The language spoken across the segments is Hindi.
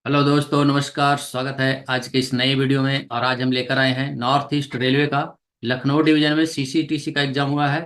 हेलो दोस्तों, नमस्कार। स्वागत है आज के इस नए वीडियो में। और आज हम लेकर आए हैं नॉर्थ ईस्ट रेलवे का लखनऊ डिवीजन में सीसीटीसी का एग्जाम हुआ है।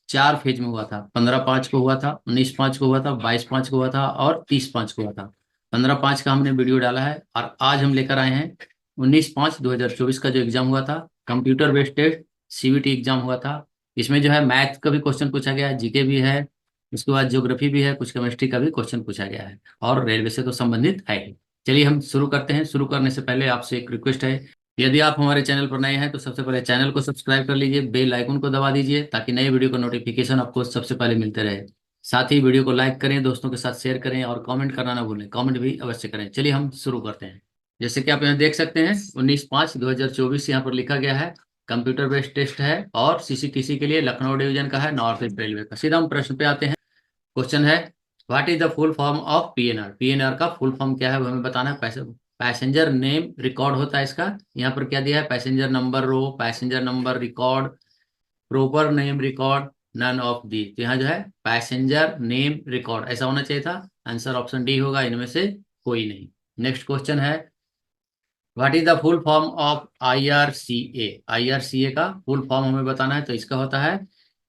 4 फेज में हुआ था। 15/5 को हुआ था, 19/5 को हुआ था, 22/5 को हुआ था और 30/5 को हुआ था। 15/5 का हमने वीडियो डाला है और आज हम लेकर आए हैं 19/5/2024 का जो एग्जाम हुआ था, computer based test CBT exam हुआ था। इसमें जो है मैथ का भी क्वेश्चन पूछा गया है, जीके भी है, उसके बाद ज्योग्राफी भी है, कुछ केमिस्ट्री का भी क्वेश्चन पूछा गया है और रेलवे से तो संबंधित है ही। चलिए हम शुरू करते हैं। शुरू करने से पहले आपसे एक रिक्वेस्ट है, यदि आप हमारे चैनल पर नए हैं तो सबसे पहले चैनल को सब्सक्राइब कर लीजिए, बेल आइकन को दबा दीजिए ताकि नए वीडियो का नोटिफिकेशन आपको सबसे पहले मिलते रहे। साथ ही वीडियो को लाइक करें, दोस्तों के साथ शेयर करें और कमेंट करना ना भूलें, कमेंट भी अवश्य करें। चलिए हम शुरू करते हैं। जैसे कि आप यहाँ देख सकते हैं 19/5/2024 यहाँ पर लिखा गया है। कंप्यूटर बेस्ड टेस्ट है और सीसीटीसी के लिए लखनऊ डिवीजन का है, नॉर्थ ईस्ट रेलवे का। सीधा हम प्रश्न पे आते हैं। क्वेश्चन है, what is the full form of PNR. PNR का फुल फॉर्म क्या है वो हमें बताना है। पैसेंजर नेम रिकॉर्ड होता है इसका। यहाँ पर क्या दिया है, passenger number row, passenger number record, proper name record, none of the. तो यहाँ जो है पैसेंजर नेम रिकॉर्ड ऐसा होना चाहिए था। आंसर ऑप्शन डी होगा, इनमें से कोई नहीं। नेक्स्ट क्वेश्चन है, what is the full form of IRCA. IRCA का फुल फॉर्म हमें बताना है, तो इसका होता है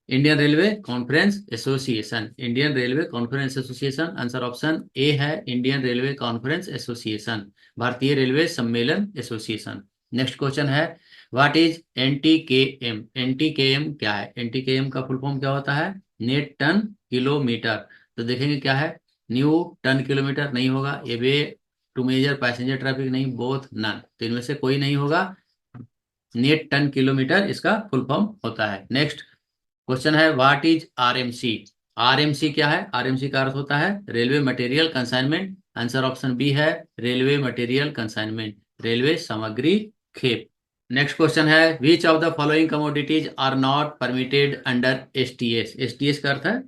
Indian railway conference association. Indian railway conference association. Answer option A है, इंडियन रेलवे कॉन्फ्रेंस एसोसिएशन, भारतीय रेलवे सम्मेलन एसोसिएशन। नेक्स्ट क्वेश्चन है, व्हाट इज एनटीकेएम। एनटीकेएम क्या है। एनटीकेएम का फुल फॉर्म क्या होता है, नेट टन किलोमीटर। तो देखेंगे क्या है, न्यू टन किलोमीटर नहीं होगा, ये way to measure passenger traffic नहीं, बोथ नन, तो इनमें से कोई नहीं होगा। नेट टन किलोमीटर इसका फुल फॉर्म होता है। नेक्स्ट क्वेश्चन है, व्हाट इज आरएमसी। आरएमसी क्या है। आरएमसी का अर्थ होता है railway material consignment. Answer option B है, रेलवे मटेरियल कंसाइनमेंट, रेलवे सामग्री खेप। नेक्स्ट क्वेश्चन है, which of the following commodities are not permitted under STS. STS का अर्थ है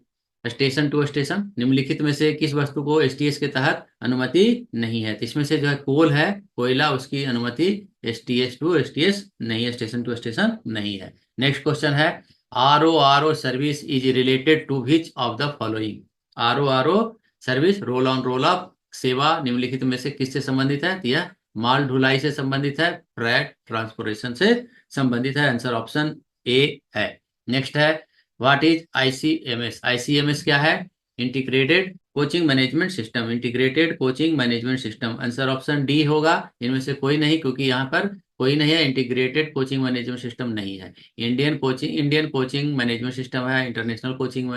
स्टेशन टू स्टेशन। निम्नलिखित में से किस वस्तु को एसटीएस के तहत अनुमति नहीं है। तो इसमें से जो है कोल है, कोयला, उसकी अनुमति एसटीएस टू एसटीएस नहीं है, स्टेशन टू स्टेशन नहीं है। नेक्स्ट क्वेश्चन है, R O service is related to which of the following. R O service roll on roll off सेवा निम्नलिखित में से किससे संबंधित है। तो यह माल ढुलाई से संबंधित है, फ्रेट ट्रांसपोर्टेशन से संबंधित है। आंसर ऑप्शन ए है। नेक्स्ट है, व्हाट इज आईसीएमएस। आईसीएमएस क्या है, integrated coaching management system, integrated coaching management system. Answer option D होगा, इनमें से कोई नहीं, क्योंकि यहाँ पर कोई नहीं है, इंटीग्रेटेड कोचिंग मैनेजमेंट सिस्टम नहीं है। इंडियन कोचिंग मैनेजमेंट सिस्टम है, इंटरनेशनल कोचिंग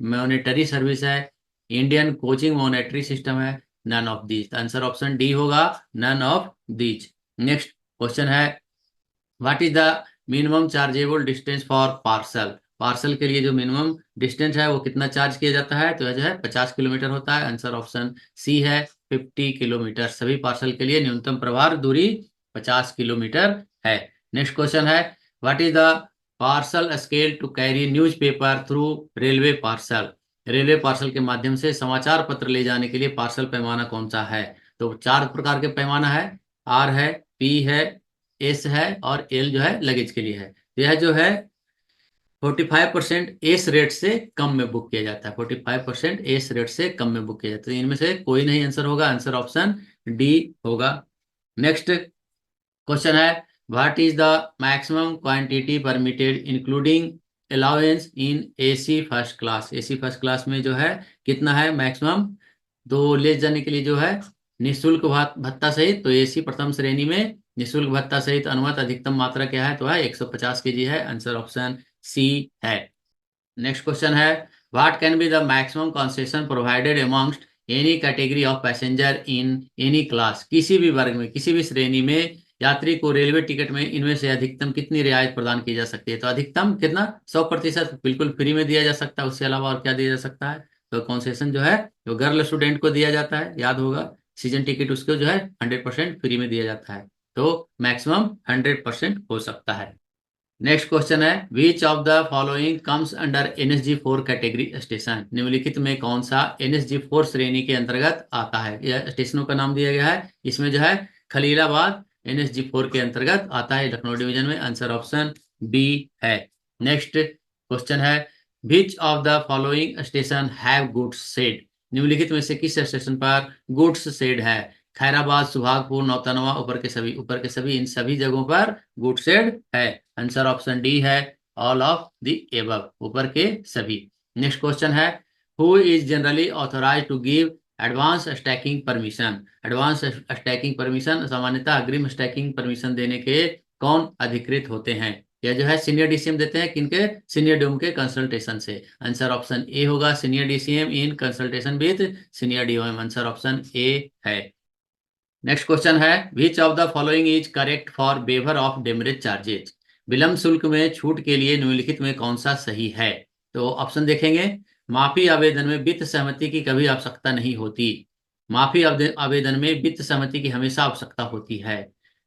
मॉनेटरी सर्विस है, इंडियन कोचिंग मॉनेटरी सिस्टम है, none of these. Answer option D होगा, none of these. Next question है, what is the minimum chargeable distance for parcel. Parcel के लिए जो मिनिमम डिस्टेंस है वो कितना चार्ज किया जाता है। तो जो है 50 किलोमीटर होता है। आंसर ऑप्शन सी है, 50 किलोमीटर। सभी पार्सल के लिए न्यूनतम प्रभार दूरी 50 किलोमीटर है। नेक्स्ट क्वेश्चन है, what is the parcel scale to carry newspaper through railway parcel. Railway parcel के माध्यम से समाचार पत्र ले जाने के लिए पार्सल पैमाना कौन सा है। तो 4 प्रकार के पैमाना है, आर है, पी है, एस है और एल जो है लगेज के लिए है। यह जो है 45% एस रेट से कम में बुक किया जाता है। 45% एस रेट से कम में बुक किया जाता है। इनमें से कोई नहीं आंसर होगा, आंसर ऑप्शन डी होगा। नेक्स्ट क्वेश्चन है, what is the maximum quantity permitted including allowance in AC first class. AC first class में जो है कितना है मैक्सिमम, दो ले जाने के लिए जो है निःशुल्क भत्ता सहित। तो एसी प्रथम श्रेणी में निःशुल्क भत्ता सहित अनुमत अधिकतम मात्रा क्या है, तो है 150 केजी है। आंसर ऑप्शन सी है। नेक्स्ट क्वेश्चन है, what can be the maximum concession provided amongst any category of passenger in any class. किसी भी वर्ग में, किसी भी श्रेणी में यात्री को रेलवे टिकट में इनमें से अधिकतम कितनी रियायत प्रदान की जा सकती है। तो अधिकतम कितना, 100% बिल्कुल फ्री में दिया जा सकता है। उससे अलावा और क्या दिया जा सकता है, तो कंसेशन जो है वो गर्ल स्टूडेंट को दिया जाता है, याद होगा। सीजन टिकट उसको जो है 100% फ्री में दिया जाता है। तो मैक्सिमम 100% हो सकता है। नेक्स्ट क्वेश्चन है, which of the following comes under NSG4 category station. निम्नलिखित में कौन सा NSG4 श्रेणी के अंतर्गत आता है। यह स्टेशनों का नाम दिया गया है। इसमें जो है खलीलाबाद NSG4 के अंतर्गत आता है, लखनऊ डिवीजन में। आंसर ऑप्शन बी है। नेक्स्ट क्वेश्चन है, which of the following station have goods shed. निम्नलिखित में से किस स्टेशन पर गुड्स शेड है। खैराबाद, सुहागपुर, नौतनवा, ऊपर के सभी, इन सभी जगहों पर गुडसेड है। आंसर ऑप्शन डी है, ऑल ऑफ द एबव, ऊपर के सभी। नेक्स्ट क्वेश्चन है, who is generally authorize to give advance stacking permission. Advance stacking permission, सामान्यतः अग्रिम स्टैकिंग परमिशन देने के कौन अधिकृत होते हैं। यह जो है सीनियर डीसीएम देते हैं, किनके, सीनियर डीओम के कंसल्टेशन से। आंसर ऑप्शन ए होगा, senior DCM in consultation with senior DOM. Answer option A है। नेक्स्ट क्वेश्चन है, which of the following is correct for waiver of demurrage charges. विलंब शुल्क में छूट के लिए निम्नलिखित में कौन सा सही है। तो ऑप्शन देखेंगे, माफी आवेदन में वित्त सहमति की कभी आवश्यकता नहीं होती। माफी आवेदन में वित्त सहमति की हमेशा आवश्यकता होती है।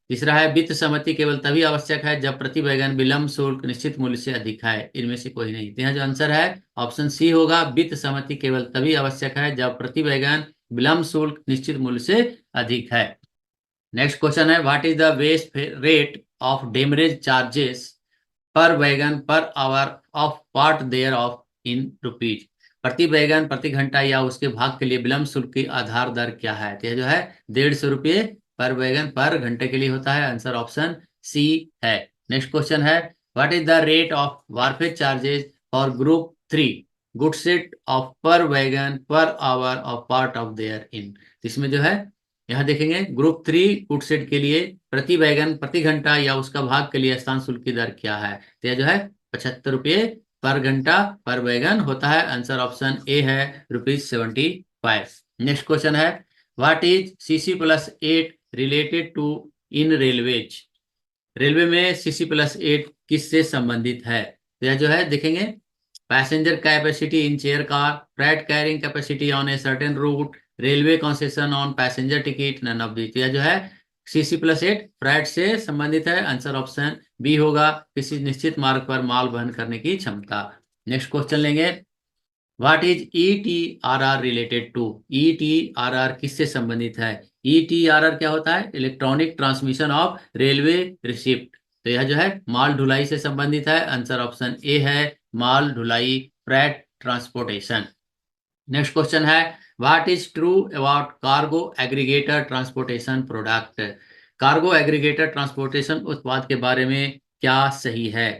तीसरा है, वित्त सहमति केवल तभी आवश्यक है जब प्रति वैगन विलंब शुल्क निश्चित मूल्य से अधिक है। इनमें से कोई नहीं। तो यहाँ जो आंसर है ऑप्शन सी होगा, वित्त सहमति केवल तभी आवश्यक है जब प्रति वैगन विलंब शुल्क निश्चित मूल्य से अधिक है। नेक्स्ट क्वेश्चन है, what is the base rate of demurrage charges per wagon per hour of part thereof in rupees. प्रति वैगन प्रति घंटा या उसके भाग के लिए विलंब शुल्क की आधार दर क्या है। तो यह जो है 150 रुपये पर वैगन पर घंटे के लिए होता है। आंसर ऑप्शन सी है। नेक्स्ट क्वेश्चन है, what is the rate of wharfage charges for group 3 goods shed of per wagon per hour of part of there in. इसमें जो है यहाँ देखेंगे, ग्रुप 3 गुडसेट के लिए प्रति वैगन प्रति घंटा या उसका भाग के लिए स्थान शुल्क की दर क्या है। तो यह जो है 75 रुपये पर घंटा पर वैगन होता है। आंसर ऑप्शन ए है, ₹75। नेक्स्ट क्वेश्चन है, what is CC+8 related to in railways. Railway में CC+8 किससे संबंधित है। तो यह जो है देखेंगे, passenger capacity in chair car, freight carrying capacity on a certain route, railway concession on passenger ticket, none of this. यह जो है CC+8 फ्रेट से संबंधित है। आंसर ऑप्शन बी होगा, किसी निश्चित मार्ग पर माल वहन करने की क्षमता। नेक्स्ट क्वेश्चन लेंगे, what is ETRR related to. ETRR किससे संबंधित है। ETRR क्या होता है, electronic transmission of railway receipt. तो यह जो है माल ढुलाई से संबंधित है। आंसर ऑप्शन ए है, माल ढुलाई, फ्रेट ट्रांसपोर्टेशन। नेक्स्ट क्वेश्चन है, what is true about cargo aggregator transportation product. Cargo aggregator transportation उत्पाद के बारे में क्या सही है।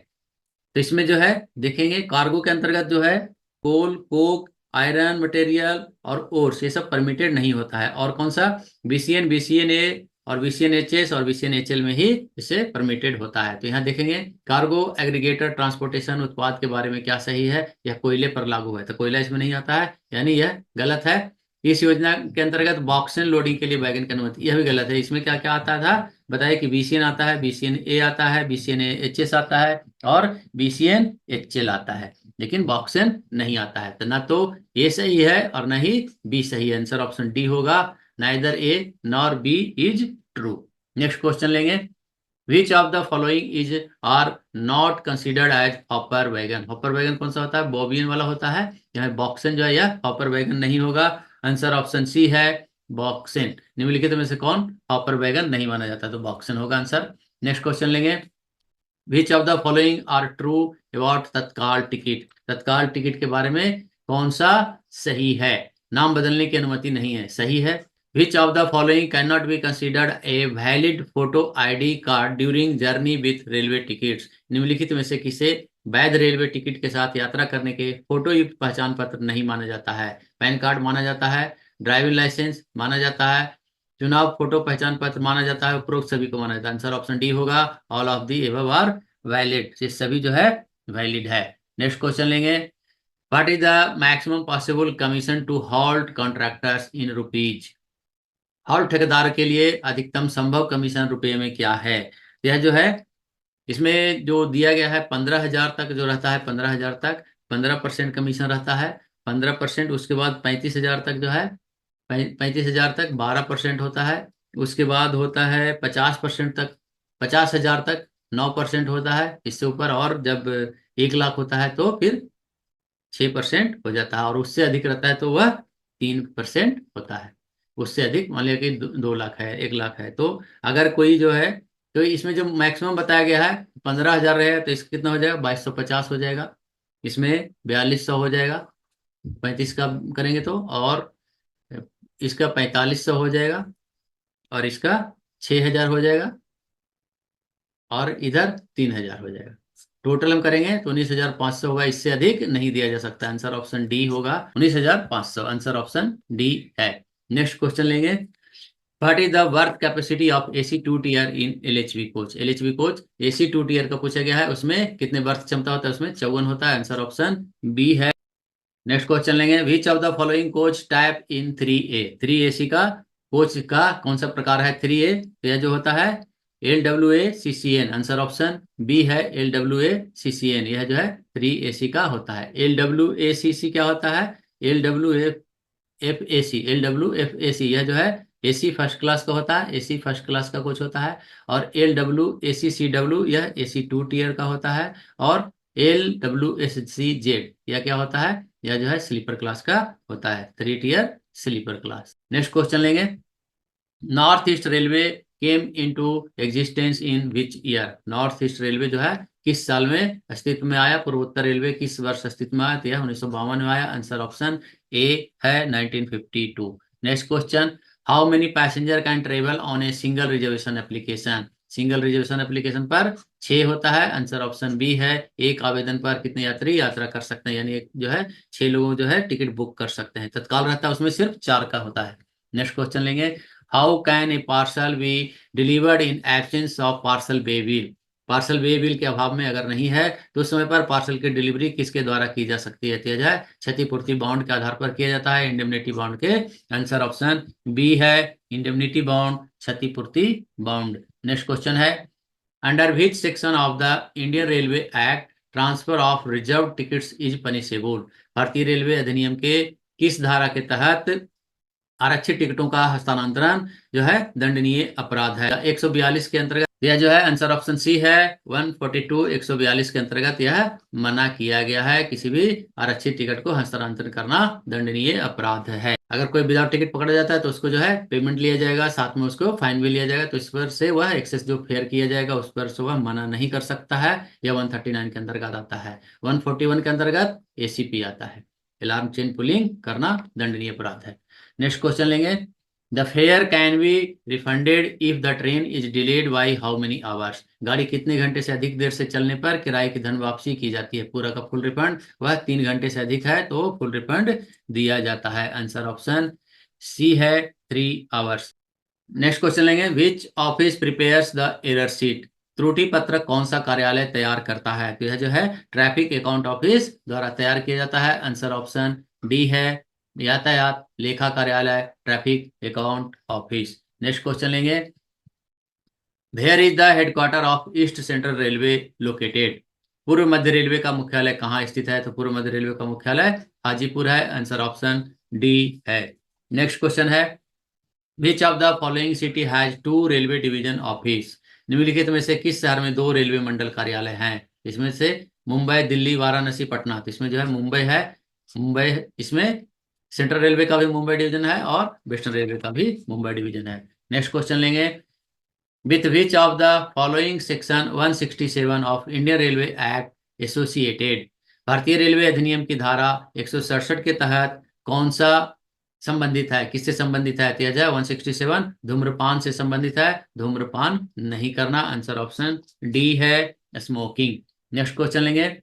तो इसमें जो है देखेंगे, कार्गो के अंतर्गत जो है कोल, कोक, आयरन मटेरियल और ओर्स, ये सब परमिटेड नहीं होता है। और कौन सा, BCN, BCNA और BCNHS और BCNHL में ही इसे परमिटेड होता है। तो यहाँ देखेंगे, कार्गो एग्रीगेटर ट्रांसपोर्टेशन उत्पाद के बारे में क्या सही है। यह कोयले पर लागू है, तो कोयला इसमें नहीं आता है, यानी यह गलत है। इस योजना के अंतर्गत बॉक्सेन लोडिंग के लिए वैगन की अनुमति, यह भी गलत है। इसमें क्या क्या आता था बताइए, कि BCN आता है, BCNA आता है, BCNHS आता है और BCNHL आता है, लेकिन बॉक्सेन नहीं आता है। तो ना तो ए सही है और ना ही बी सही है। आंसर ऑप्शन डी होगा, neither A nor B is true. Next question लेंगे, which of the following is are not considered as hopper wagon. Hopper wagon कौन सा होता है, बोबियन वाला होता है। यहाँ बॉक्सेन जो है यह हॉपर वैगन नहीं होगा। आंसर ऑप्शन सी है, बॉक्सेन। निम्नलिखित में से कौन हॉपर वैगन नहीं माना जाता, तो बॉक्सेन होगा आंसर। नेक्स्ट क्वेश्चन लेंगे, which of the following are true about Tatkal ticket. Tatkal ticket के बारे में कौन सा सही है। नाम बदलने की अनुमति नहीं है, सही है। Which of the following can not be considered a valid photo ID card during journey with railway tickets. निम्नलिखित में से किसे वैध रेलवे टिकट के साथ यात्रा करने के फोटो युक्त पहचान पत्र नहीं माना जाता है। पैन कार्ड माना जाता है, ड्राइविंग लाइसेंस माना जाता है, चुनाव फोटो पहचान पत्र माना जाता है, उपरोक्त सभी को माना जाता है। आंसर ऑप्शन डी होगा, all of the above are valid. ये सभी जो है वैलिड है। नेक्स्ट क्वेश्चन लेंगे, what is the maximum possible commission to halt contractors in rupees. Halt ठेकेदार के लिए अधिकतम संभव कमीशन रुपये में क्या है। यह जो है, इसमें जो दिया गया है 15,000 तक जो रहता है, 15,000 तक 15% कमीशन रहता है। 15%, उसके बाद 35,000 तक जो है, 35,000 तक 12% होता है। उसके बाद होता है 50% तक, 50,000 तक 9% होता है। इससे ऊपर और जब 1 लाख होता है तो फिर 6% हो जाता है, और उससे अधिक रहता है तो वह 3% होता है। उससे अधिक मान लिया कि 2 लाख है, 1 लाख है, तो अगर कोई जो है, तो इसमें जो मैक्सिमम बताया गया है 15,000 रहेगा, तो इसका कितना हो जाएगा, 2250 हो जाएगा। इसमें 4200 हो जाएगा, 35 का करेंगे तो, और इसका 4500 हो जाएगा, और इसका 6,000 हो जाएगा और इधर 3,000 हो जाएगा। टोटल हम करेंगे तो 19,500 होगा, इससे अधिक नहीं दिया जा सकता। आंसर ऑप्शन डी होगा 19,500, आंसर ऑप्शन डी है। नेक्स्ट क्वेश्चन लेंगे। What is the berth capacity of AC two tier in LHV coach? LHV coach AC two tier का पूछा गया है, उसमें कितने वर्थ क्षमता होता है? उसमें 54 होता है, आंसर ऑप्शन बी है। नेक्स्ट क्वेश्चन लेंगे। Which of the following coach type in 3A? 3AC का कोच का कौन सा प्रकार है? 3A तो यह जो होता है LWA-CCN, आंसर ऑप्शन बी है LWA-CCN, यह जो है 3AC का होता है। LWACC क्या होता है? LWFAC यह जो है एसी फर्स्ट क्लास का होता है, एसी फर्स्ट क्लास का कोच होता है। और LWACCW यह एसी टू टीयर का होता है। और LWSCZ यह क्या होता है? यह जो है स्लीपर क्लास का होता है, 3 tier sleeper class. Next question लेंगे। North east railway came into existence in which year? North east railway जो है किस साल में अस्तित्व में आया? पूर्वोत्तर रेलवे किस वर्ष अस्तित्व में आया? तो यह 1952 में आया, आंसर ऑप्शन ए है 1952। Next question. How many passenger can travel on a single reservation application? Single reservation application पर 6 होता है, आंसर ऑप्शन बी है। एक आवेदन पर कितने यात्री यात्रा कर सकते हैं? यानी एक जो है 6 लोग जो है टिकट बुक कर सकते हैं। तत्काल रहता है उसमें सिर्फ 4 का होता है। नेक्स्ट क्वेश्चन लेंगे। How can a parcel be delivered in absence of parcel waybill? Parcel waybill के अभाव में अगर नहीं है तो उस समय पर पार्सल की डिलीवरी किसके द्वारा की जा सकती है? तो यह क्षतिपूर्ति बॉन्ड के आधार पर किया जाता है, इंडेमनिटी बॉन्ड के। आंसर ऑप्शन बी है इंडेमनिटी बॉन्ड, क्षतिपूर्ति बॉन्ड। नेक्स्ट क्वेश्चन है। Under which section of the Indian railway act transfer of reserve tickets is punishable? भारतीय रेलवे अधिनियम के किस धारा के तहत आरक्षित टिकटों का हस्तांतरण जो है दंडनीय अपराध है? 142 के अंतर्गत यह जो है आंसर ऑप्शन सी है 142, 142 के अंतर्गत यह मना किया गया है। किसी भी आरक्षित टिकट को हस्तांतरण करना दंडनीय अपराध है। अगर कोई विदाउट टिकट पकड़ा जाता है तो उसको जो है पेमेंट लिया जाएगा, साथ में उसको फाइन भी लिया जाएगा। तो इस पर से वह एक्सेस जो फेयर किया जाएगा उस पर से वह मना नहीं कर सकता है। यह 139 के अंतर्गत आता है। 141 के अंतर्गत ACP आता है, अलार्म चेन पुलिंग करना दंडनीय अपराध है। नेक्स्ट क्वेश्चन लेंगे। The fair can be refunded if the train is delayed by how many hours? गाड़ी कितने घंटे से अधिक देर से चलने पर किराए की धन वापसी की जाती है? पूरा का फुल रिफंड। वह 3 घंटे से अधिक है तो फुल रिफंड दिया जाता है, आंसर ऑप्शन सी है 3 आवर्स। नेक्स्ट क्वेश्चन लेंगे। Which office prepares the error sheet? त्रुटि पत्रक कौन सा कार्यालय तैयार करता है? तो यह जो है ट्रैफिक अकाउंट ऑफिस द्वारा तैयार किया जाता है, आंसर ऑप्शन डी है यातायात लेखा कार्यालय, traffic account office. Next question लेंगे। Where is the headquarter of east central railway located? पूर्व मध्य रेलवे का मुख्यालय कहाँ स्थित है? तो पूर्व मध्य रेलवे का मुख्यालय हाजीपुर है, आंसर ऑप्शन डी है। नेक्स्ट क्वेश्चन है। Which of the following city has 2 railway division office? निम्नलिखित में से किस शहर में 2 रेलवे मंडल कार्यालय हैं? इसमें से मुंबई, दिल्ली, वाराणसी, पटना। तो इसमें जो है मुंबई है। मुंबई, इसमें सेंट्रल रेलवे का भी मुंबई डिवीजन है और वेस्टर्न रेलवे का भी मुंबई डिवीजन है। नेक्स्ट क्वेश्चन लेंगे। With which of the following section 167 of Indian railway act associated? भारतीय रेलवे अधिनियम की धारा 167 के तहत कौन सा संबंधित है? किससे संबंधित है? तो यह 167 धूम्रपान से संबंधित है, धूम्रपान नहीं करना, आंसर ऑप्शन डी है स्मोकिंग। नेक्स्ट क्वेश्चन लेंगे।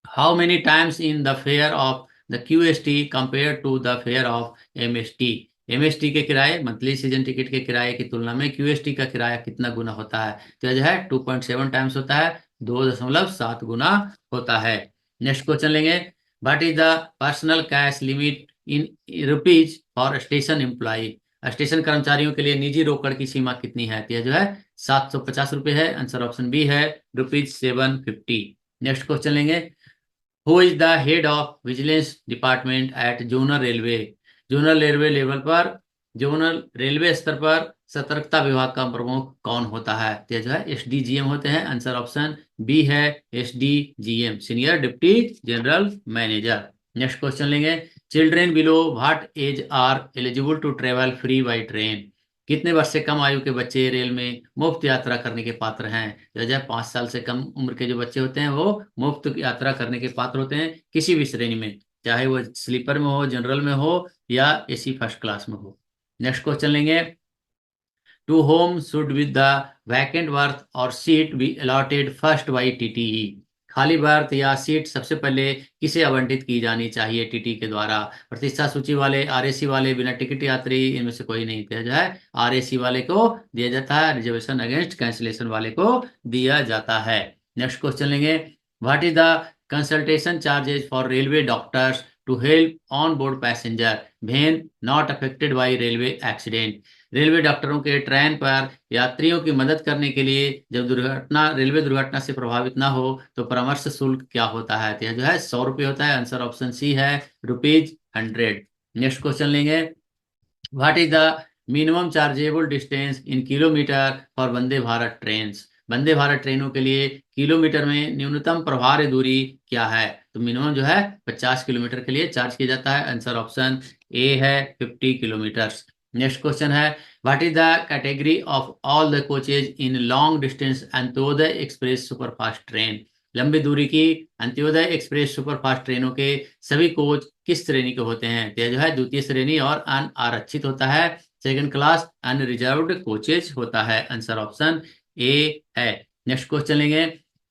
How many times in the fare of the QST compare to the fare of MST? MST के किराए, मंथली सीजन टिकट के किराए की तुलना में QST का किराया कितना गुना होता है? तो यह 2.7 टाइम्स होता है, 2.7 गुना होता है। नेक्स्ट क्वेश्चन लेंगे। What is the personal cash limit in rupees for station employ? Station कर्मचारियों के लिए निजी रोकड़ की सीमा कितनी है? तो यह 750 रुपये है, आंसर ऑप्शन बी है ₹750। नेक्स्ट क्वेश्चन लेंगे। Who is the head of vigilance department at zonal railway? Zonal railway level पर, जोनल रेलवे स्तर पर सतर्कता विभाग का प्रमुख कौन होता है? तो यह SDGM होते हैं, आंसर ऑप्शन बी है SDGM, senior deputy general manager. Next question लेंगे। Children below what age are eligible to travel free by train? कितने वर्ष से कम आयु के बच्चे रेल में मुफ्त यात्रा करने के पात्र हैं? जो 5 साल से कम उम्र के जो बच्चे होते हैं वो मुफ्त यात्रा करने के पात्र होते हैं किसी भी श्रेणी में, चाहे वो स्लीपर में हो, जनरल में हो या AC फर्स्ट क्लास में हो। नेक्स्ट क्वेश्चन लेंगे। To whom should with the vacant berth और seat be allotted first by TTE. खाली बर्थ या सीट सबसे पहले किसे आवंटित की जानी चाहिए टीटी के द्वारा? प्रतीक्षा सूची वाले, आरएसी वाले, बिना टिकट यात्री, इनमें से कोई नहीं दिया जाए। आरएसी वाले को दिया जाता है, रिजर्वेशन अगेंस्ट कैंसिलेशन वाले को दिया जाता है। नेक्स्ट क्वेश्चन लेंगे, what is the consultation charges for railway doctors to help on board passenger when not affected by railway accident? Railway डॉक्टरों के ट्रेन पर यात्रियों की मदद करने के लिए जब रेलवे दुर्घटना से प्रभावित ना हो तो परामर्श शुल्क क्या होता है? तो यह जो है 100 रुपये होता है। आंसर ऑप्शन सी है, ₹100। नेक्स्ट क्वेश्चन लेंगे, what is the minimum chargeable distance in kilometer for Vande Bharat train? Vande Bharat ट्रेनों के लिए किलोमीटर में न्यूनतम प्रभार्य दूरी क्या है? तो मिनिमम जो है 50 किलोमीटर के लिए चार्ज किया जाता है। आंसर ऑप्शन ए है, 50 किलोमीटर। नेक्स्ट क्वेश्चन है, what is the category of all the coaches in long distance Antyodaya express superfast train? लंबी दूरी की अंत्योदय एक्सप्रेस सुपरफास्ट ट्रेनों के सभी कोच किस श्रेणी के होते हैं? तो यह जो है द्वितीय श्रेणी और अनारक्षित होता है। सेकंड क्लास अनरिजर्व्ड कोचेज होता है। आंसर ऑप्शन ए है। नेक्स्ट क्वेश्चन लेंगे,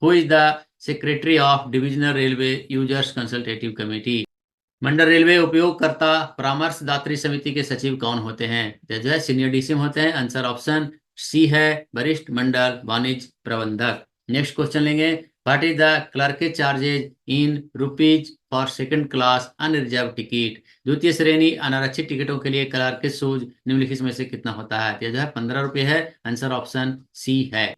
who is the secretary of divisional railway users consultative committee? Mandal railway उपयोगकर्ता परामर्शदात्री समिति के सचिव कौन होते हैं? तो जो है सीनियर डीसीएम होते हैं। आंसर ऑप्शन सी है, वरिष्ठ मंडल वाणिज्य प्रबंधक। नेक्स्ट क्वेश्चन लेंगे, what is the clerk charges in rupees for second class unreserve ticket? द्वितीय श्रेणी अनारक्षित टिकटों के लिए क्लर्क सूज निम्नलिखित में से कितना होता है? तो जो है 15 रुपये है। आंसर ऑप्शन सी है।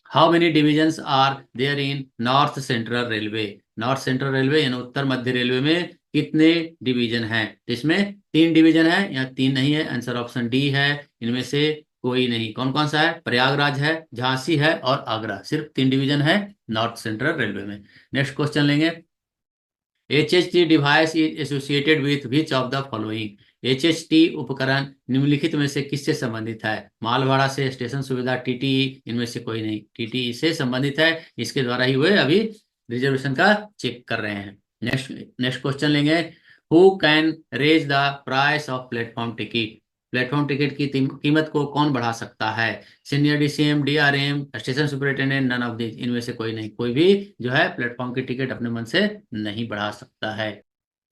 How many divisions are there in North Central Railway? North Central Railway यानी उत्तर मध्य रेलवे में कितने डिवीजन हैं? इसमें 3 डिवीजन है या 3 नहीं है? आंसर ऑप्शन डी है, इनमें से कोई नहीं। कौन कौन सा है? प्रयागराज है, झांसी है और आगरा। सिर्फ 3 डिवीजन है नॉर्थ सेंट्रल रेलवे में। नेक्स्ट क्वेश्चन लेंगे, HHT device is associated with which of the following? HHT उपकरण निम्नलिखित में से किससे संबंधित है? माल भाड़ा से, स्टेशन सुविधा, टीटीई, इनमें से कोई नहीं। टीटीई से संबंधित है, इसके द्वारा ही वे अभी रिजर्वेशन का चेक कर रहे हैं। नेक्स्ट नेक्स्ट क्वेश्चन लेंगे, who can raise the price of platform ticket? Platform ticket की कीमत को कौन बढ़ा सकता है? Senior DCM, DRM, station superintendent, none of this, इनमें से कोई नहीं। कोई भी जो है प्लेटफॉर्म की टिकट अपने मन से नहीं बढ़ा सकता है।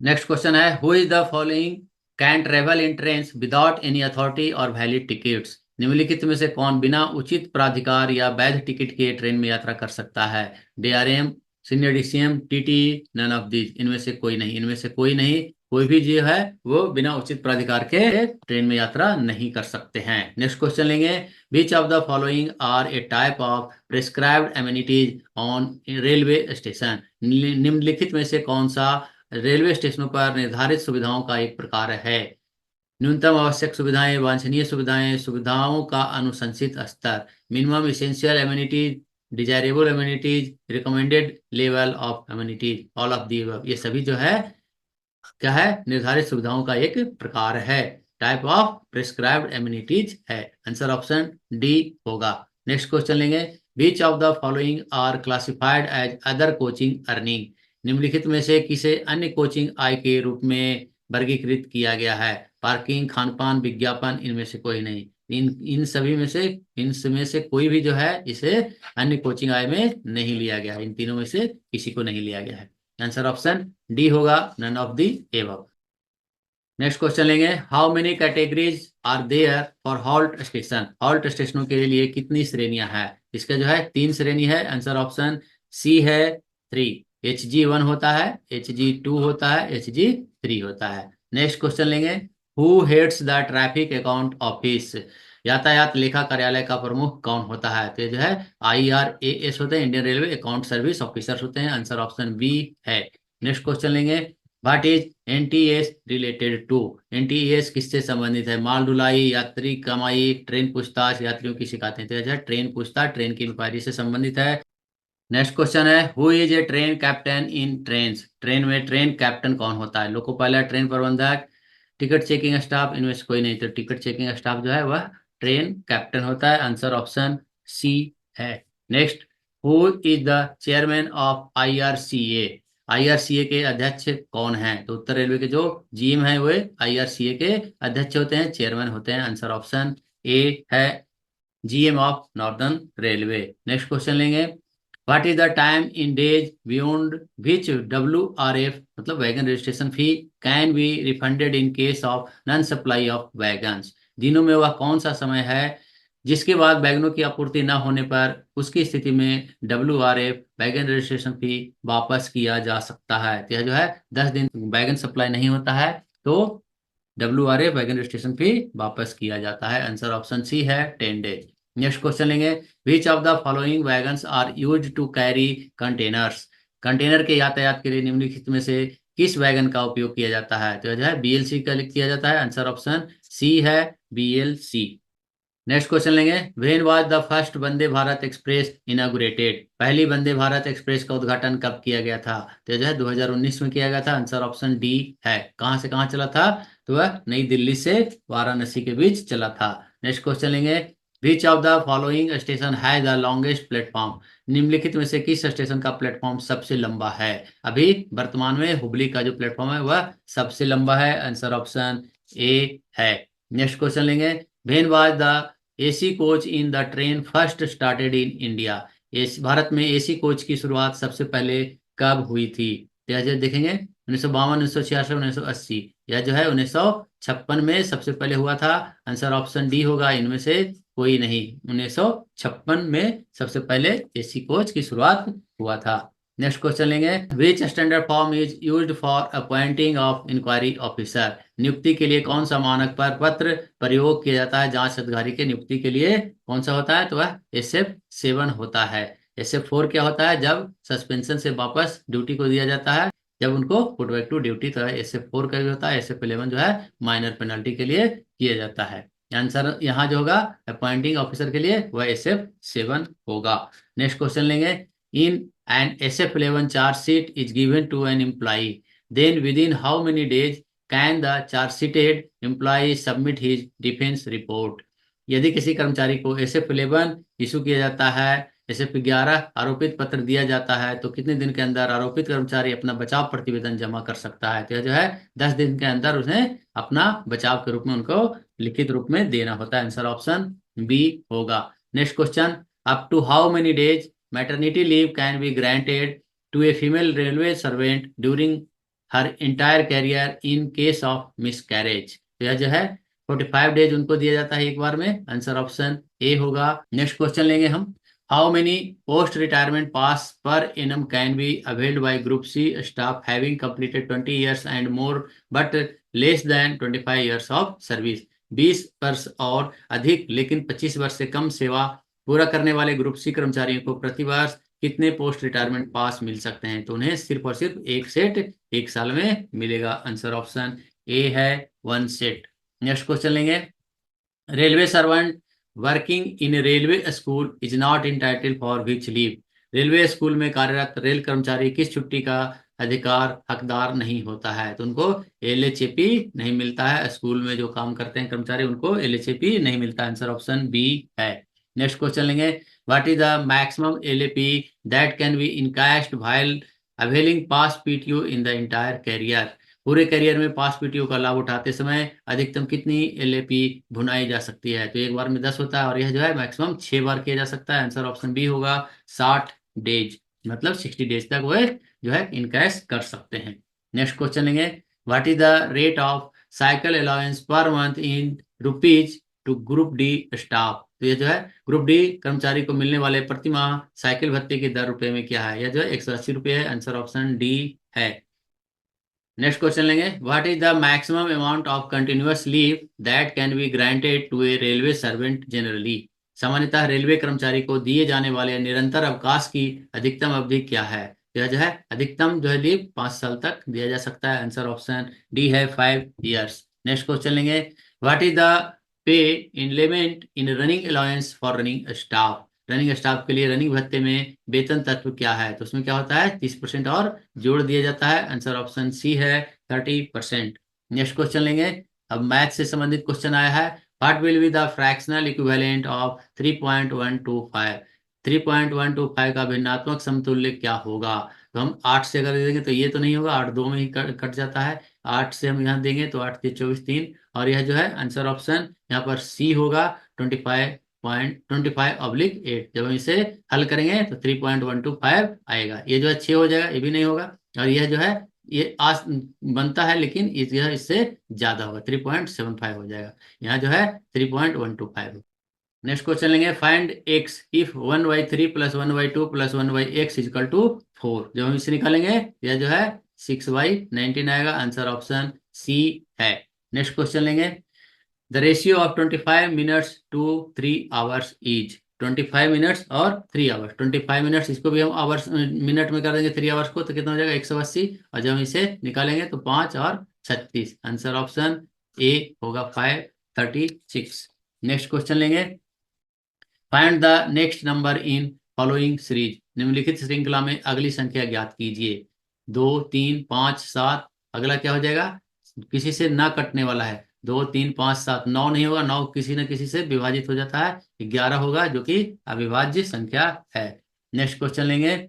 नेक्स्ट क्वेश्चन है, who is the following can travel in train without any authority और वैलिड टिकट्स? निम्नलिखित में से कौन बिना उचित प्राधिकार या वैध टिकट के ट्रेन में यात्रा कर सकता है? DRM, senior DCM, TT, none of this, इनमें से कोई नहीं। इनमें से कोई नहीं, कोई भी जो है वो बिना उचित प्राधिकार के ट्रेन में यात्रा नहीं कर सकते हैं। नेक्स्ट क्वेश्चन लेंगे, which of the following are a type of prescribed amenities on railway station? निम्नलिखित में से कौन सा रेलवे स्टेशनों पर निर्धारित सुविधाओं का एक प्रकार है? न्यूनतम आवश्यक सुविधाएं, वांछनीय सुविधाएं, सुविधाओं का अनुशंसित स्तर, minimum essential amenities, desirable amenities, recommended level of amenities, all of the above. ये सभी जो है क्या है? निर्धारित सुविधाओं का एक प्रकार है, टाइप ऑफ प्रिस्क्राइब्ड एमिनिटीज है। आंसर ऑप्शन डी होगा। नेक्स्ट क्वेश्चन लेंगे, which of the following are classified as other coaching earning? निम्नलिखित में से किसे अन्य कोचिंग आय के रूप में वर्गीकृत किया गया है? पार्किंग, खानपान, विज्ञापन, इनमें से कोई नहीं। इन सभी में से इनमें से कोई भी जो है इसे अन्य कोचिंग आय में नहीं लिया गया है। इन तीनों में से किसी को नहीं लिया गया है। आंसर ऑप्शन डी होगा, none of the above. Next question लेंगे, how many categories are there for halt station? Halt स्टेशनों के लिए कितनी श्रेणियां हैं? इसका जो है 3 श्रेणी है। आंसर ऑप्शन सी है, 3। HG1 होता है, HG2 होता है, HG3 होता है। नेक्स्ट क्वेश्चन लेंगे, who heads the traffic account office? यातायात लेखा कार्यालय का प्रमुख कौन होता है? तो ये जो है IRAS होते हैं, Indian railway account service officers होते हैं। आंसर ऑप्शन बी है। नेक्स्ट क्वेश्चन लेंगे, what is NTS related to? NTS किससे संबंधित है? माल ढुलाई, यात्री कमाई, ट्रेन पूछताछ, यात्रियों की शिकायतें। तो यह ट्रेन पूछताछ, ट्रेन की इंक्वायरी से संबंधित है। नेक्स्ट क्वेश्चन है, who is a train captain in train? Train में ट्रेन कैप्टन कौन होता है? लोको पायलट, ट्रेन प्रबंधक, टिकट चेकिंग स्टाफ, इनमें से कोई नहीं। तो टिकट चेकिंग स्टाफ जो है वह ट्रेन कैप्टन होता है। आंसर ऑप्शन सी है। Next, who is the chairman of IRCA? IRCA के अध्यक्ष कौन हैं? तो उत्तर रेलवे के जो GM हैं वे IRCA के अध्यक्ष होते हैं, चेयरमैन होते हैं। आंसर ऑप्शन ए है। GM of northern railway. Next question लेंगे, what is the time in days beyond which WRF मतलब wagon registration fee can be refunded in case of non supply of wagons. दिनों में वह कौन सा समय है जिसके बाद वैगनों की आपूर्ति न होने पर उसकी स्थिति में WRF वैगन रजिस्ट्रेशन फी वापस किया जा सकता है। तो यह जो है 10 दिन वैगन सप्लाई नहीं होता है तो WRF वैगन रजिस्ट्रेशन फी वापस किया जाता है। आंसर ऑप्शन सी है 10 डेज। नेक्स्ट क्वेश्चन लेंगे, which of the following wagons are used to carry containers. Container के यातायात के लिए निम्नलिखित में से किस वैगन का उपयोग किया जाता है। तो यह जो है BLC का किया जाता है। आंसर ऑप्शन सी है BLC। नेक्स्ट क्वेश्चन लेंगे, when was the first Vande Bharat express inaugurated. पहली वंदे भारत एक्सप्रेस का उद्घाटन कब किया गया था। तो जो है 2019 में किया गया था। आंसर ऑप्शन डी है। कहां से कहां चला था, तो वह नई दिल्ली से वाराणसी के बीच चला था। नेक्स्ट क्वेश्चन लेंगे, which of the following station है द लॉन्गेस्ट प्लेटफॉर्म। निम्नलिखित में से किस स्टेशन का प्लेटफॉर्म सबसे लंबा है। अभी वर्तमान में हुबली का जो प्लेटफॉर्म है वह सबसे लंबा है। आंसर ऑप्शन ए है। नेक्स्ट क्वेश्चन लेंगे, when was the AC coach in the train first started in India. Bharat में एसी कोच की शुरुआत सबसे पहले कब हुई थी। तो यह जो देखेंगे 1952, 1966, 1980। यह जो है 1956 में सबसे पहले हुआ था। आंसर ऑप्शन डी होगा, इनमें से कोई नहीं। 1956 में सबसे पहले एसी कोच की शुरुआत हुआ था। नेक्स्ट क्वेश्चन लेंगे, which standard form is used for appointing of inquiry officer. नियुक्ति के लिए कौन सा मानक पर पत्र प्रयोग किया जाता है। जांच अधिकारी के नियुक्ति के लिए कौन सा होता है, तो वह SF7 होता है। SF4 क्या होता है, जब सस्पेंशन से वापस ड्यूटी को दिया जाता है, जब उनको पुट बैक टू ड्यूटी, तो SF4 का भी होता है। SF11 जो है माइनर पेनल्टी के लिए किया जाता है। आंसर यहाँ जो होगा अपॉइंटिंग ऑफिसर के लिए वह SF7 होगा। नेक्स्ट क्वेश्चन लेंगे, in an SF11 charge sheet is given to an employee, then within how many days can the chargesheeted employ submit his defence report. यदि किसी कर्मचारी को SF11 इशू किया जाता है, SF11 आरोपित पत्र दिया जाता है, तो कितने दिन के अंदर आरोपित कर्मचारी अपना बचाव प्रतिवेदन जमा कर सकता है। तो यह जो है 10 दिन के अंदर उन्हें अपना बचाव के रूप में उनको लिखित रूप में देना होता है। आंसर ऑप्शन बी होगा। Next question, up to how many days maternity leave can be granted to a female railway servant during her entire career in case of miscarriage. तो यह जो है 45 डेज उनको दिया जाता है एक बार में। आंसर ऑप्शन ए होगा। नेक्स्ट क्वेश्चन लेंगे हम, how many post retirement pass per annum can be availed by group C staff having completed 20 years and more but less than 25 years of service. 20 वर्ष और अधिक लेकिन 25 वर्ष से कम सेवा पूरा करने वाले ग्रुप सी कर्मचारियों को प्रतिवर्ष कितने पोस्ट रिटायरमेंट पास मिल सकते हैं। तो उन्हें सिर्फ और सिर्फ एक सेट एक साल में मिलेगा। आंसर ऑप्शन ए है 1 सेट। नेक्स्ट क्वेश्चन लेंगे, railway servant working in railway school is not entitle for which leave. Railway school में कार्यरत रेल कर्मचारी किस छुट्टी का अधिकार हकदार नहीं होता है। तो उनको LHAP नहीं मिलता है। स्कूल में जो काम करते हैं कर्मचारी उनको LHAP नहीं मिलता। आंसर ऑप्शन बी है। नेक्स्ट क्वेश्चन लेंगे, what is the maximum LAP that can be encashed while availing pass PTO in the entire career. पूरे करियर में पास PTO का लाभ उठाते समय अधिकतम कितनी LAP भुनाई जा सकती है। तो एक बार में 10 होता है और यह जो है मैक्सिमम 6 बार किया जा सकता है। आंसर ऑप्शन बी होगा 60 डेज, मतलब 60 डेज तक वह जो है इनकैश कर सकते हैं। नेक्स्ट क्वेश्चन लेंगे, what is the rate of cycle allowance per month in rupees to group D staff. तो ये जो है ग्रुप डी कर्मचारी को मिलने वाले प्रति माह साइकिल भत्ते की दर रुपए में क्या है। यह जो है 180 रुपये है। आंसर ऑप्शन डी है। नेक्स्ट क्वेश्चन लेंगे, what is the maximum amount of continuous leave that can be granted to a railway servant generally. सामान्यतः रेलवे कर्मचारी को दिए जाने वाले निरंतर अवकाश की अधिकतम अवधि क्या है। यह जो है अधिकतम जो है लीव 5 साल तक दिया जा सकता है। आंसर ऑप्शन डी है 5 ईयर्स। नेक्स्ट क्वेश्चन लेंगे, what is the pay element in running allowance for running staff. Running staff के लिए रनिंग भत्ते में वेतन तत्व क्या है। तो उसमें क्या होता है 30% और जोड़ दिया जाता है। आंसर ऑप्शन सी है 30%। नेक्स्ट क्वेश्चन लेंगे, अब मैथ से संबंधित क्वेश्चन आया है, what will be the fractional equivalent of 3.125। 3.125 का भिन्नात्मक समतुल्य क्या होगा। तो हम 8 से अगर दे देंगे तो ये तो नहीं होगा, 8 दो में ही कट जाता है। 8 से हम यहाँ देंगे तो 8 3 24 3, और यह जो है आंसर ऑप्शन यहाँ पर सी होगा 25 3.25/8। जब हम इसे हल करेंगे तो 3.125 आएगा। ये जो है 6 हो जाएगा, ये भी नहीं होगा। और यह जो है ये आस बनता है, लेकिन यह इससे ज्यादा होगा, 3.75 हो जाएगा। यहाँ जो है 3.125। नेक्स्ट क्वेश्चन लेंगे, फाइंड एक्स इफ 1/3 + 1/2 + 1/x = 4। जब हम इसे निकालेंगे, यह जो है 6/19 आएगा। आंसर ऑप्शन सी है। नेक्स्ट क्वेश्चन लेंगे, the ratio of 25 minutes to 3 hours is. 25 minutes और 3 आवर्स। 25 मिनट्स, इसको भी हम आवर्स मिनट में कर देंगे, 3 आवर्स को, तो कितना हो जाएगा 180। और जब हम इसे निकालेंगे तो 5 और 36। आंसर ऑप्शन ए होगा 536। नेक्स्ट क्वेश्चन लेंगे, find the next number in following series. निम्नलिखित श्रृंखला में अगली संख्या ज्ञात कीजिए। 2, 3, 5, 7। अगला क्या हो जाएगा, किसी से ना कटने वाला है। 2, 3, 5, 7। 9 नहीं होगा, 9 किसी न किसी से विभाजित हो जाता है। 11 होगा, जो कि अविभाज्य संख्या है। नेक्स्ट क्वेश्चन लेंगे,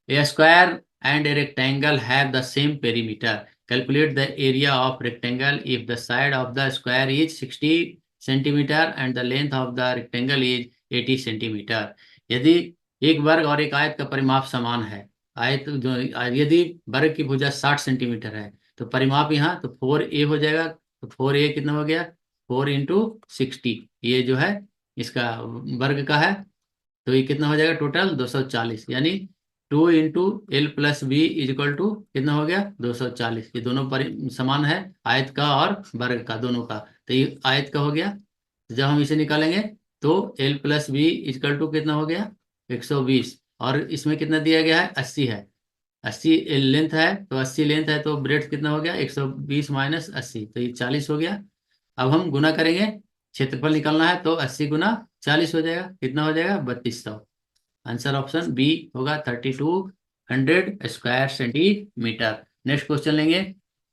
A square and a rectangle have the same perimeter. Calculate the area of rectangle if the side of the square is 60 centimeter and the length of the rectangle is 80 centimeter. यदि एक वर्ग और एक आयत का परिमाप समान है, आयत जो यदि वर्ग की भुजा 60 सेंटीमीटर है, तो परिमाप यहाँ तो 4a हो जाएगा। तो 4a कितना हो गया, 4 × 60। ये जो है इसका वर्ग का है, तो ये कितना हो जाएगा टोटल 240। यानी 2 × L + B = कितना हो गया 240। ये दोनों समान है, आयत का और वर्ग का दोनों का। तो ये आयत का हो गया। तो जब हम इसे निकालेंगे तो L + B = कितना हो गया 120। और इसमें कितना दिया गया है 80 है। 80 लेंथ है, तो 80 लेंथ है, तो ब्रेड्थ कितना हो गया 120 - 80, तो ये 40 हो गया। अब हम गुना करेंगे, क्षेत्रफल निकालना है, तो 80 × 40 हो जाएगा। कितना हो जाएगा 3200। आंसर ऑप्शन बी होगा 3200 स्क्वायर सेंटीमीटर। नेक्स्ट क्वेश्चन लेंगे,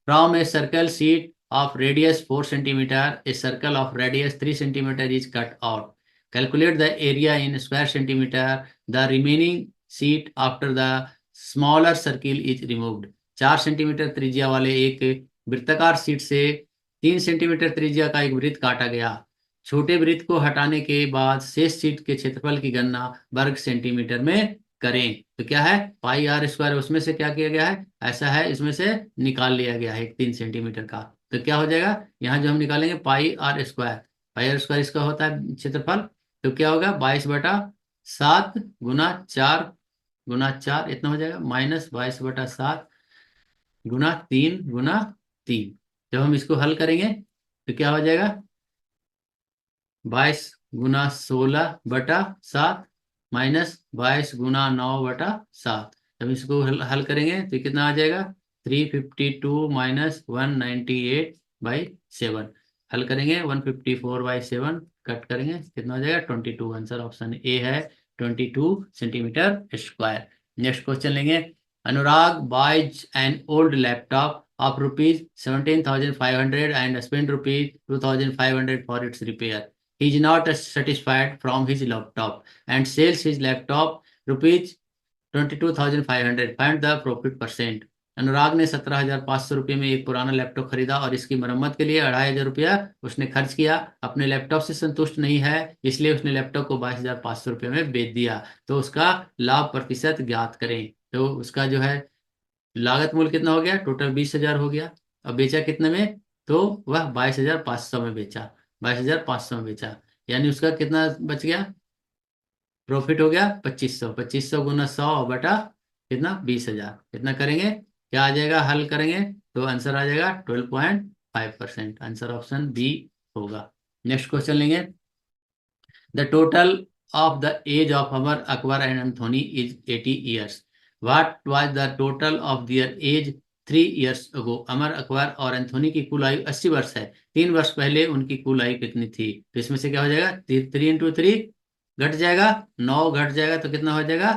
from a circle sheet of radius 4 centimetre a circle of radius 3 centimetre is cut out. Calculate the area in square centimetre the remaining sheet after the smaller circle is removed. 4 centimetre त्रिज्या वाले एक वृत्ताकार शीट से 3 सेंटीमीटर त्रिज्या का एक वृत्त काटा गया। छोटे वृत्त को हटाने के बाद शेष शीट के क्षेत्रफल की गणना वर्ग सेंटीमीटर में करें। तो क्या है πr², उसमें से क्या किया गया है, ऐसा है, इसमें से निकाल लिया गया है 3 सेंटीमीटर का। तो क्या हो जाएगा, यहाँ जो हम निकालेंगे πr²। इसका होता है क्षेत्रफल। तो क्या होगा 22/7 × 4 इतना हो जाएगा, -22/7 × 3 × 3। जब हम इसको हल करेंगे तो क्या हो जाएगा 22 × 16/7 -22 × 9/7। जब इसको हल करेंगे तो कितना आ जाएगा 352 - 198/7। हल करेंगे 154/7 कट करेंगे, कितना हो जाएगा 22। आंसर ऑप्शन ए है 22 सेंटीमीटर स्क्वायर। नेक्स्ट क्वेश्चन लेंगे, Anurag buys an old laptop of ₹17,500 and spent ₹2,500 for its repair. He is not satisfied from his laptop and sells his laptop ₹22,500. Find the profit percent. अनुराग ने 17,500 रुपये में एक पुराना लैपटॉप खरीदा और इसकी मरम्मत के लिए 2,500 रुपया उसने खर्च किया। अपने लैपटॉप से संतुष्ट नहीं है, इसलिए उसने लैपटॉप को 22,500 रुपये में बेच दिया। तो उसका लाभ प्रतिशत ज्ञात करें। तो उसका जो है लागत मूल्य कितना हो गया, टोटल 20,000 हो गया। अब बेचा कितने में, तो वह 22,500 में बेचा। 22,500 में बेचा, यानी उसका कितना बच गया, प्रॉफिट हो गया 2500। 2500 × 100 कितना 20,000। कितना करेंगे, क्या आ जाएगा, हल करेंगे तो आंसर आ जाएगा 12.5%। आंसर ऑप्शन बी होगा। नेक्स्ट क्वेश्चन लेंगे, the total of the age of Amar, Akbar and Anthony is 80 years. What was the total of their age 3 years ago? अमर, अकबर और एंथोनी की कुल आयु 80 वर्ष है। 3 वर्ष पहले उनकी कुल आयु कितनी थी। तो इसमें से क्या हो जाएगा 3 × 3 घट जाएगा, 9 घट जाएगा, तो कितना हो जाएगा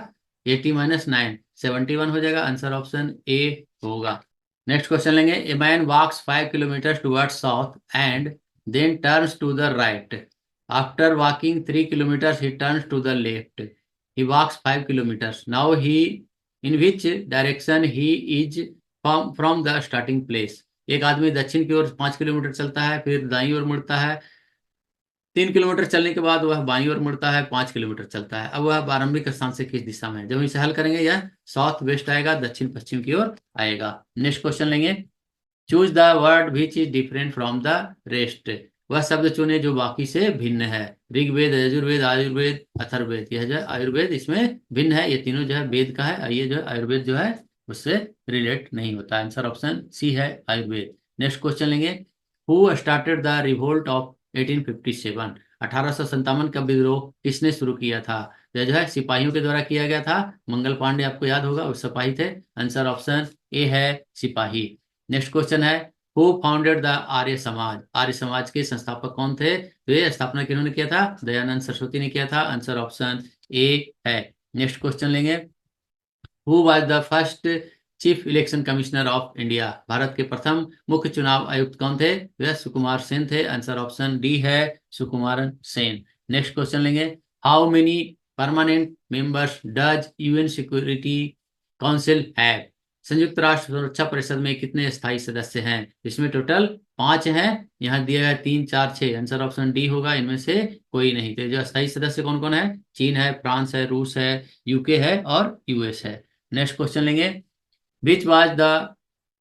80 - 9 71 हो जाएगा। आंसर ऑप्शन ए होगा। नेक्स्ट क्वेश्चन लेंगे, a man walks 5 kilometre towards south and then turns to the right. After walking 3 kilometers, he turns to the left. He walks 5 kilometers. Now in which direction he is from the starting place? एक आदमी दक्षिण की ओर 5 किलोमीटर चलता है, फिर दाईं ओर मुड़ता है, 3 किलोमीटर चलने के बाद वह बाईं ओर मुड़ता है, 5 किलोमीटर चलता है। अब वह आरंभिक स्थान से किस दिशा में है? जब इसे हल करेंगे यह साउथ वेस्ट आएगा, दक्षिण पश्चिम की ओर आएगा। नेक्स्ट क्वेश्चन लेंगे, choose the word which is different from the rest. वह शब्द चुने जो बाकी से भिन्न है। ऋग्वेद, यजुर्वेद, आयुर्वेद, अथर्ववेद। यह जो है आयुर्वेद इसमें भिन्न है, ये तीनों जो है वेद का है, और ये जो है आयुर्वेद जो है उससे रिलेट नहीं होता। आंसर ऑप्शन सी है आयुर्वेद। नेक्स्ट क्वेश्चन लेंगे, who started the revolt of 1857। 1857 का विद्रोह किसने शुरू किया था? यह जो है सिपाहियों के द्वारा किया गया था। मंगल पांडे आपको याद होगा, वो सिपाही थे। आंसर ऑप्शन ए है सिपाही। नेक्स्ट क्वेश्चन है, who founded the Arya Samaj. Arya Samaj के संस्थापक कौन थे? तो ये स्थापना किन्होंने किया था? दयानंद सरस्वती ने किया था। आंसर ऑप्शन ए है। नेक्स्ट क्वेश्चन लेंगे, who was the first chief election commissioner of India. Bharat के प्रथम मुख्य चुनाव आयुक्त कौन थे? वह सुकुमार सेन थे। आंसर ऑप्शन डी है सुकुमार सेन। नेक्स्ट क्वेश्चन लेंगे, how many permanent members does UN security council have. संयुक्त राष्ट्र सुरक्षा परिषद में कितने स्थायी सदस्य हैं? इसमें टोटल 5 हैं। यहाँ दिया गया 3, 4, 6। आंसर ऑप्शन डी होगा, इनमें से कोई नहीं। तो जो स्थायी सदस्य कौन कौन है? चीन है, फ्रांस है, रूस है, यूके है और यूएस है। नेक्स्ट क्वेश्चन लेंगे, which was the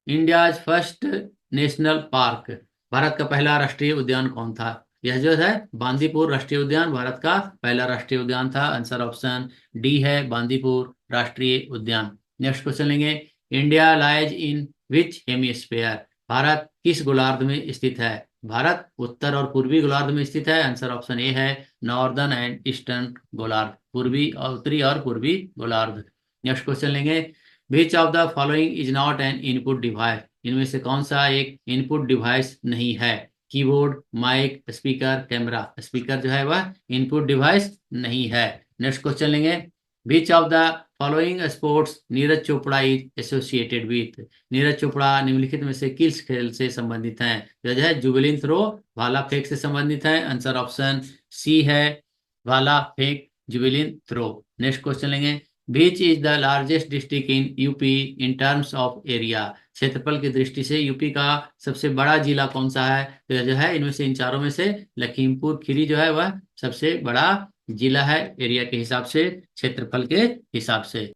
India's first national park. Bharat का पहला राष्ट्रीय उद्यान कौन था? यह जो है बांदीपुर राष्ट्रीय उद्यान भारत का पहला राष्ट्रीय उद्यान था। आंसर ऑप्शन डी है बांदीपुर राष्ट्रीय उद्यान। नेक्स्ट क्वेश्चन लेंगे, India lies in which hemisphere. Bharat किस गोलार्ध में स्थित है? भारत उत्तर और पूर्वी गोलार्ध में स्थित है। आंसर ऑप्शन ए है नॉर्दर्न एंड ईस्टर्न गोलार्ध, पूर्वी और उत्तरी और पूर्वी गोलार्ध। नेक्स्ट क्वेश्चन लेंगे, which of the following is not an input device. इनमें से कौन सा एक इनपुट डिवाइस नहीं है? Keyboard, mic, speaker, camera. Speaker जो है वह इनपुट डिवाइस नहीं है। नेक्स्ट क्वेश्चन लेंगे, which of the following sports Neeraj Chopra is associated with. Neeraj Chopra निम्नलिखित में से किस खेल से संबंधित हैं? जो है जुबलिन थ्रो, भाला फेंक से संबंधित है। आंसर ऑप्शन सी है भाला फेंक, जुबलिन थ्रो। नेक्स्ट क्वेश्चन लेंगे, which is the largest district in UP in terms of area. क्षेत्रफल की दृष्टि से यूपी का सबसे बड़ा जिला कौन सा है? तो जो है इनमें से, इन चारों में से लखीमपुर खीरी जो है वह सबसे बड़ा जिला है एरिया के हिसाब से, क्षेत्रफल के हिसाब से।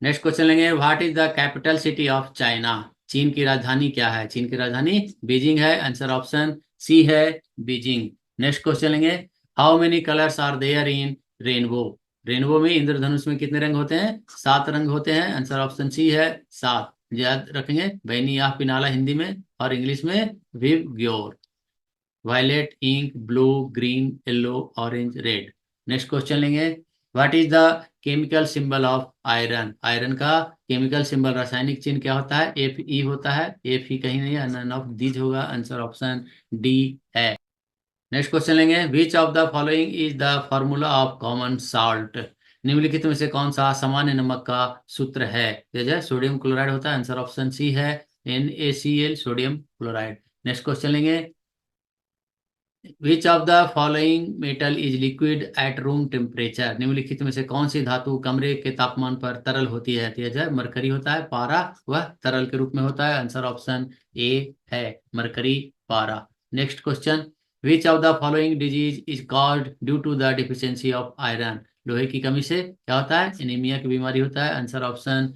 नेक्स्ट क्वेश्चन लेंगे, what is the capital city of China. चीन की राजधानी क्या है? चीन की राजधानी बीजिंग है। आंसर ऑप्शन सी है बीजिंग। नेक्स्ट क्वेश्चन लेंगे, how many colours are there in rainbow. Rainbow में, इंद्रधनुष में कितने रंग होते हैं? 7 रंग होते हैं। आंसर ऑप्शन सी है 7। याद रखेंगे, बैनी या पिनाला हिंदी में, और इंग्लिश में विव ग्योर। Violet, ink, blue, green, yellow, orange, red. Next question लेंगे, what is the chemical symbol of iron. Iron का केमिकल सिंबल, रासायनिक चिन्ह क्या होता है? Fe होता है। Fe कहीं नहीं है, नन ऑफ दीज होगा। आंसर ऑप्शन डी है। नेक्स्ट क्वेश्चन लेंगे, which of the following is the formula of common salt. निम्नलिखित में से कौन सा सामान्य नमक का सूत्र है? ये जो है सोडियम क्लोराइड होता है। आंसर ऑप्शन सी है NaCl, sodium chloride. Next question लेंगे, which of the following metal is liquid at room temperature. निम्नलिखित में से कौन सी धातु कमरे के तापमान पर तरल होती है? तो यह जो है मरकरी होता है। पारा वह तरल के रूप में होता है। आंसर ऑप्शन ए है मरकरी, पारा। Next question, which of the following disease is called due to the deficiency of iron. लोहे की कमी से क्या होता है? एनीमिया की बीमारी होता है। आंसर ऑप्शन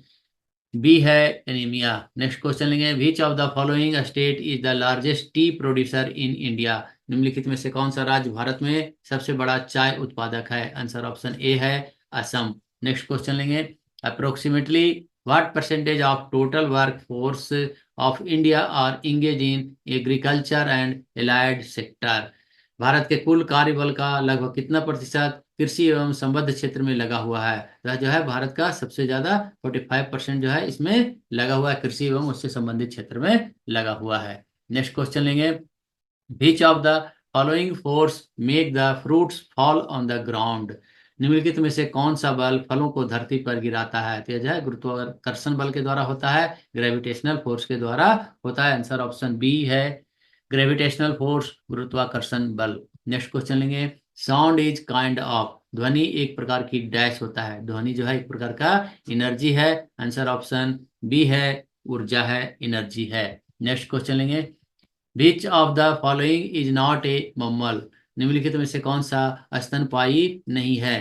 बी है एनीमिया। नेक्स्ट क्वेश्चन लेंगे, which of the following state is the largest T producer in India. निम्नलिखित में से कौन सा राज्य भारत में सबसे बड़ा चाय उत्पादक है? आंसर ऑप्शन ए है असम। नेक्स्ट क्वेश्चन लेंगे, approximately what percentage of total work force of India are engage in agriculture and allied sector. भारत के कुल कार्यबल का लगभग कितना प्रतिशत कृषि एवं संबद्ध क्षेत्र में लगा हुआ है? तो जो है भारत का सबसे ज्यादा 45% जो है इसमें लगा हुआ है, कृषि एवं उससे संबंधित क्षेत्र में लगा हुआ है। नेक्स्ट क्वेश्चन लेंगे, which of the following force make the fruits fall on the ground. निम्नलिखित में से कौन सा बल फलों को धरती पर गिराता है? तो जो है गुरुत्वाकर्षण बल के द्वारा होता है, ग्रेविटेशनल फोर्स के द्वारा होता है। आंसर ऑप्शन बी है ग्रेविटेशनल फोर्स, गुरुत्वाकर्षण बल। नेक्स्ट क्वेश्चन लेंगे, साउंड इज काइंड ऑफ। ध्वनि एक प्रकार की डैश होता है। ध्वनि जो है एक प्रकार का एनर्जी है। आंसर ऑप्शन बी है ऊर्जा है, एनर्जी है। नेक्स्ट क्वेश्चन लेंगे, which of the following is not a mammal. निम्नलिखित में से कौन सा स्तनपायी नहीं है?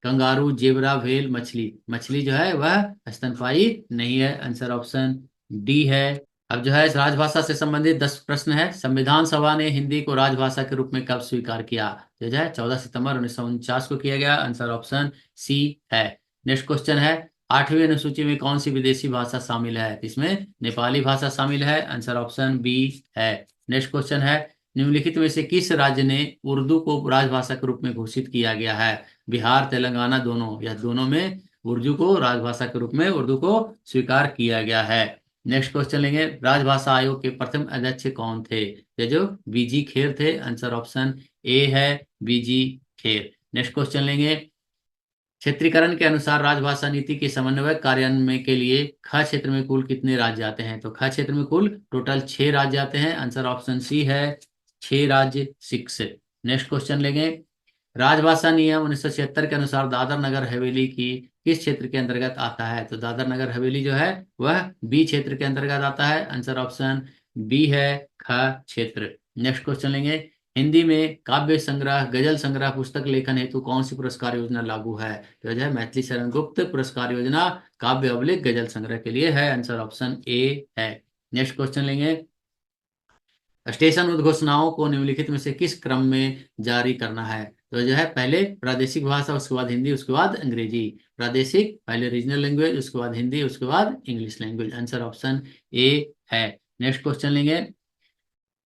कंगारू, जेबरा, व्हेल, मछली। मछली जो है वह स्तनपायी नहीं है। आंसर ऑप्शन डी है। अब जो है राजभाषा से संबंधित 10 प्रश्न है। संविधान सभा ने हिंदी को राजभाषा के रूप में कब स्वीकार किया? तो जो है 14 सितंबर 1949 को किया गया। आंसर ऑप्शन सी है। नेक्स्ट क्वेश्चन है, 8वीं अनुसूची में कौन सी विदेशी भाषा शामिल है? इसमें नेपाली भाषा शामिल है। आंसर ऑप्शन बी है। नेक्स्ट क्वेश्चन है, निम्नलिखित में से किस राज्य ने उर्दू को राजभाषा के रूप में घोषित किया गया है? बिहार, तेलंगाना, दोनों या दोनों में उर्दू को राजभाषा के रूप में उर्दू को स्वीकार किया गया है। नेक्स्ट क्वेश्चन लेंगे, राजभाषा आयोग के प्रथम अध्यक्ष कौन थे? ये जो बीजी खेर थे। आंसर ऑप्शन ए है, बीजी खेर। नेक्स्ट क्वेश्चन लेंगे, क्षेत्रीकरण के अनुसार राजभाषा नीति के समन्वय कार्यान्वयन के लिए ख क्षेत्र में कुल कितने राज्य आते हैं? तो ख क्षेत्र में कुल टोटल 6 राज्य आते हैं। आंसर ऑप्शन सी है, 6 राज्य, 6। नेक्स्ट क्वेश्चन लेंगे, राजभाषा नियम 1976 के अनुसार दादर नगर हवेली की किस क्षेत्र के अंतर्गत आता है? तो दादर नगर हवेली जो है वह बी क्षेत्र के अंतर्गत आता है। आंसर ऑप्शन बी है, ख क्षेत्र। नेक्स्ट क्वेश्चन लेंगे, हिंदी में काव्य संग्रह, गजल संग्रह, पुस्तक लेखन हेतु कौन सी पुरस्कार योजना लागू है? तो जो है मैथिली शरण गुप्त पुरस्कार योजना काव्य अवलिक गजल संग्रह के लिए है। आंसर ऑप्शन ए है। नेक्स्ट क्वेश्चन लेंगे, स्टेशन उद्घोषणाओं को निम्नलिखित में से किस क्रम में जारी करना है? तो जो है पहले प्रादेशिक भाषा, उसके बाद हिंदी, उसके बाद अंग्रेजी। प्रादेशिक पहले रीजनल लैंग्वेज, उसके बाद हिंदी, उसके बाद English language. Answer option A है। नेक्स्ट क्वेश्चन लेंगे,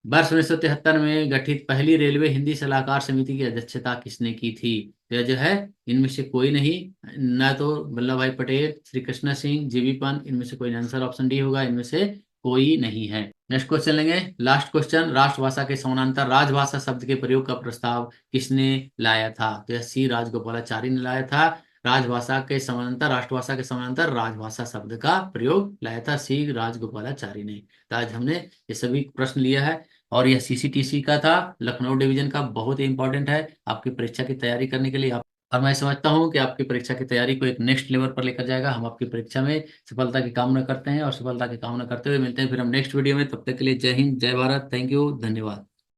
वर्ष 1973 में गठित पहली रेलवे हिंदी सलाहकार समिति की अध्यक्षता किसने की थी? तो यह जो है इनमें से कोई नहीं, न तो वल्लभ भाई पटेल, श्री कृष्ण सिंह, जीबी पंत, इनमें से कोई। आंसर ऑप्शन डी होगा, इनमें से कोई नहीं है। नेक्स्ट क्वेश्चन लेंगे, लास्ट क्वेश्चन, राष्ट्रभाषा के समानांतर राजभाषा शब्द के प्रयोग का प्रस्ताव किसने लाया था? तो यह सी राजगोपालाचारी ने लाया था। राजभाषा के समानांतर, राष्ट्रभाषा के समानांतर राजभाषा शब्द का प्रयोग लाया था सी राजगोपालाचारी ने। तो आज हमने ये सभी प्रश्न लिया है और यह सीसीटीसी का था, लखनऊ डिवीजन का, बहुत ही इंपॉर्टेंट है आपकी परीक्षा की तैयारी करने के लिए। आप और मैं समझता हूं कि आपकी परीक्षा की तैयारी को एक नेक्स्ट लेवल पर लेकर जाएगा। हम आपकी परीक्षा में सफलता की कामना करते हैं और सफलता की कामना करते हुए मिलते हैं फिर हम नेक्स्ट वीडियो में। तब तक के लिए जय हिंद, जय भारत, थैंक यू, धन्यवाद।